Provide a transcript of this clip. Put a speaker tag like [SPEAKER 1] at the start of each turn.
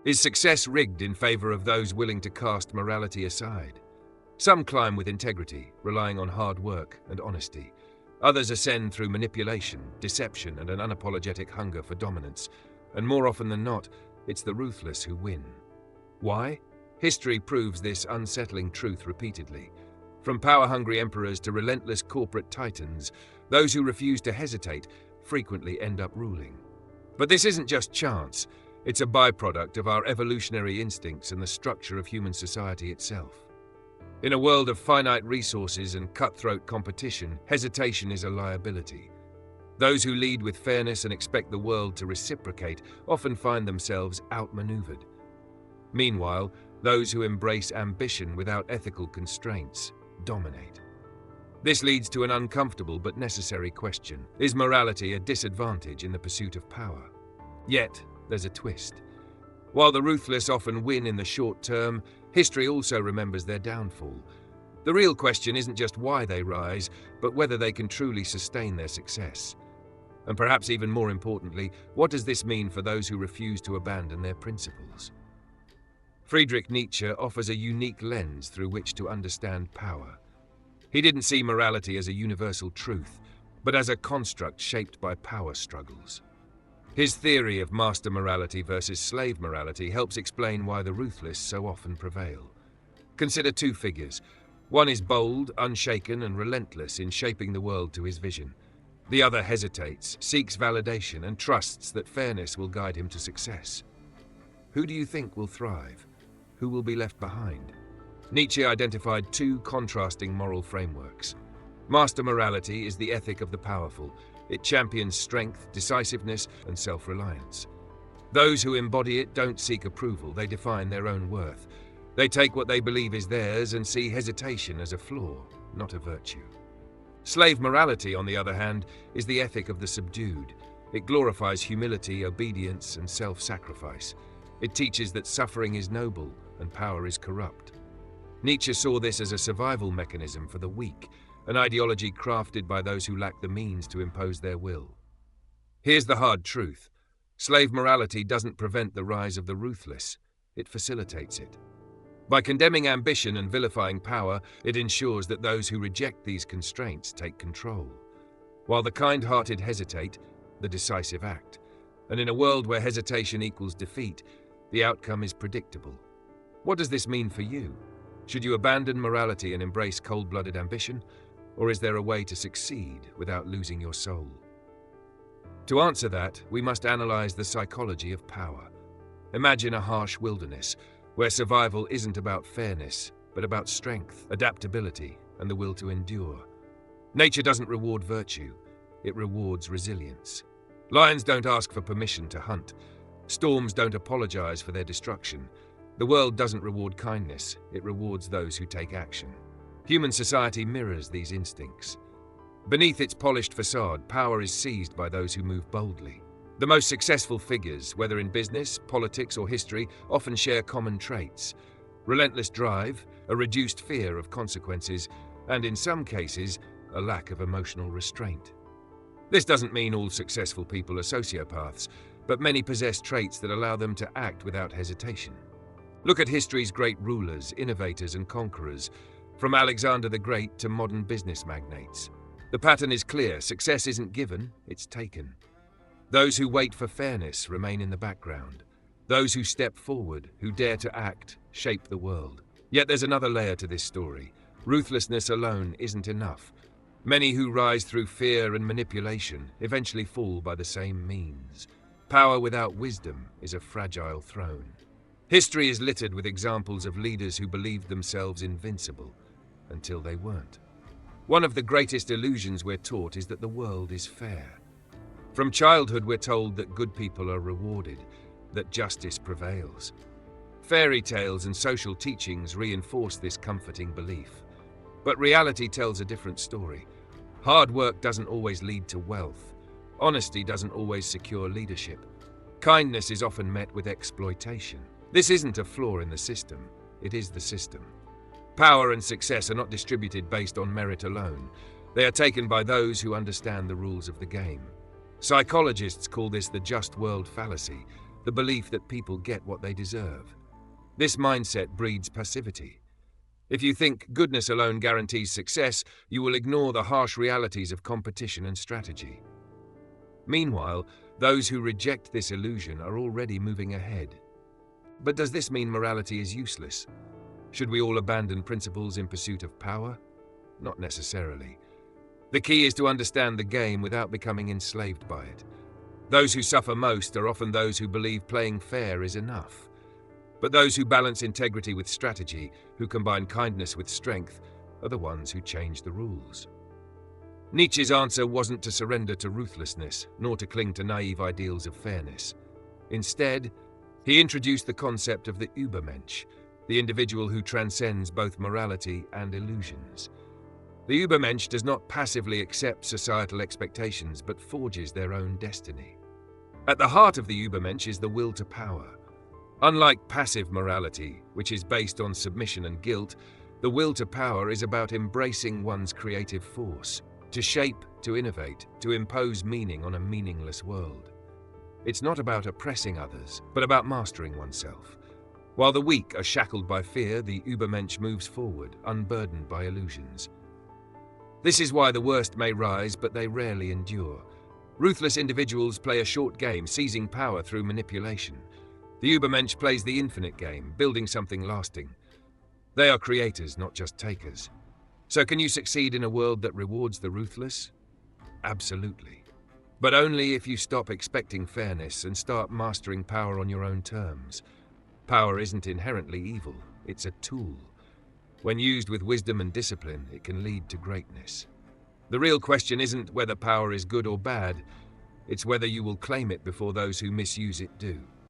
[SPEAKER 1] Is success rigged in favor of those willing to cast morality aside? Some climb with integrity, relying on hard work and honesty. Others ascend through manipulation, deception, and an unapologetic hunger for dominance. And more often than not, it's the ruthless who win. Why? History proves this unsettling truth repeatedly. From power-hungry emperors to relentless corporate titans, those who refuse to hesitate frequently end up ruling. But this isn't just chance. It's a byproduct of our evolutionary instincts and the structure of human society itself. In a world of finite resources and cutthroat competition, hesitation is a liability. Those who lead with fairness and expect the world to reciprocate often find themselves outmaneuvered. Meanwhile, those who embrace ambition without ethical constraints dominate. This leads to an uncomfortable but necessary question. Is morality a disadvantage in the pursuit of power? Yet, there's a twist. While the ruthless often win in the short term, history also remembers their downfall. The real question isn't just why they rise, but whether they can truly sustain their success. And perhaps even more importantly, what does this mean for those who refuse to abandon their principles? Friedrich Nietzsche offers a unique lens through which to understand power. He didn't see morality as a universal truth, but as a construct shaped by power struggles. His theory of master morality versus slave morality helps explain why the ruthless so often prevail. Consider two figures. One is bold, unshaken, and relentless in shaping the world to his vision. The other hesitates, seeks validation, and trusts that fairness will guide him to success. Who do you think will thrive? Who will be left behind? Nietzsche identified two contrasting moral frameworks. Master morality is the ethic of the powerful. It champions strength, decisiveness, and self-reliance. Those who embody it don't seek approval, they define their own worth. They take what they believe is theirs and see hesitation as a flaw, not a virtue. Slave morality, on the other hand, is the ethic of the subdued. It glorifies humility, obedience, and self-sacrifice. It teaches that suffering is noble and power is corrupt. Nietzsche saw this as a survival mechanism for the weak, an ideology crafted by those who lack the means to impose their will. Here's the hard truth. Slave morality doesn't prevent the rise of the ruthless. It facilitates it. By condemning ambition and vilifying power, it ensures that those who reject these constraints take control. While the kind-hearted hesitate, the decisive act. And in a world where hesitation equals defeat, the outcome is predictable. What does this mean for you? Should you abandon morality and embrace cold-blooded ambition? Or is there a way to succeed without losing your soul? To answer that, we must analyze the psychology of power. Imagine a harsh wilderness, where survival isn't about fairness, but about strength, adaptability, and the will to endure. Nature doesn't reward virtue, it rewards resilience. Lions don't ask for permission to hunt. Storms don't apologize for their destruction. The world doesn't reward kindness, it rewards those who take action. Human society mirrors these instincts. Beneath its polished facade, power is seized by those who move boldly. The most successful figures, whether in business, politics, or history, often share common traits: relentless drive, a reduced fear of consequences, and in some cases, a lack of emotional restraint. This doesn't mean all successful people are sociopaths, but many possess traits that allow them to act without hesitation. Look at history's great rulers, innovators, and conquerors, from Alexander the Great to modern business magnates. The pattern is clear: success isn't given, it's taken. Those who wait for fairness remain in the background. Those who step forward, who dare to act, shape the world. Yet there's another layer to this story. Ruthlessness alone isn't enough. Many who rise through fear and manipulation eventually fall by the same means. Power without wisdom is a fragile throne. History is littered with examples of leaders who believed themselves invincible until they weren't. One of the greatest illusions we're taught is that the world is fair. From childhood, we're told that good people are rewarded, that justice prevails. Fairy tales and social teachings reinforce this comforting belief. But reality tells a different story. Hard work doesn't always lead to wealth. Honesty doesn't always secure leadership. Kindness is often met with exploitation. This isn't a flaw in the system, it is the system. Power and success are not distributed based on merit alone. They are taken by those who understand the rules of the game. Psychologists call this the just world fallacy. the belief that people get what they deserve. This mindset breeds passivity. If you think goodness alone guarantees success, you will ignore the harsh realities of competition and strategy. Meanwhile, those who reject this illusion are already moving ahead. But does this mean morality is useless? Should we all abandon principles in pursuit of power? Not necessarily. The key is to understand the game without becoming enslaved by it. Those who suffer most are often those who believe playing fair is enough. But those who balance integrity with strategy, who combine kindness with strength, are the ones who change the rules. Nietzsche's answer wasn't to surrender to ruthlessness, nor to cling to naive ideals of fairness. Instead, he introduced the concept of the Übermensch, the individual who transcends both morality and illusions. The Übermensch does not passively accept societal expectations, but forges their own destiny. At the heart of the Übermensch is the will to power. Unlike passive morality, which is based on submission and guilt, the will to power is about embracing one's creative force, to shape, to innovate, to impose meaning on a meaningless world. It's not about oppressing others, but about mastering oneself. While the weak are shackled by fear, the Übermensch moves forward, unburdened by illusions. This is why the worst may rise, but they rarely endure. Ruthless individuals play a short game, seizing power through manipulation. The Übermensch plays the infinite game, building something lasting. They are creators, not just takers. So can you succeed in a world that rewards the ruthless? Absolutely. But only if you stop expecting fairness and start mastering power on your own terms. Power isn't inherently evil, it's a tool. When used with wisdom and discipline, it can lead to greatness. The real question isn't whether power is good or bad, it's whether you will claim it before those who misuse it do.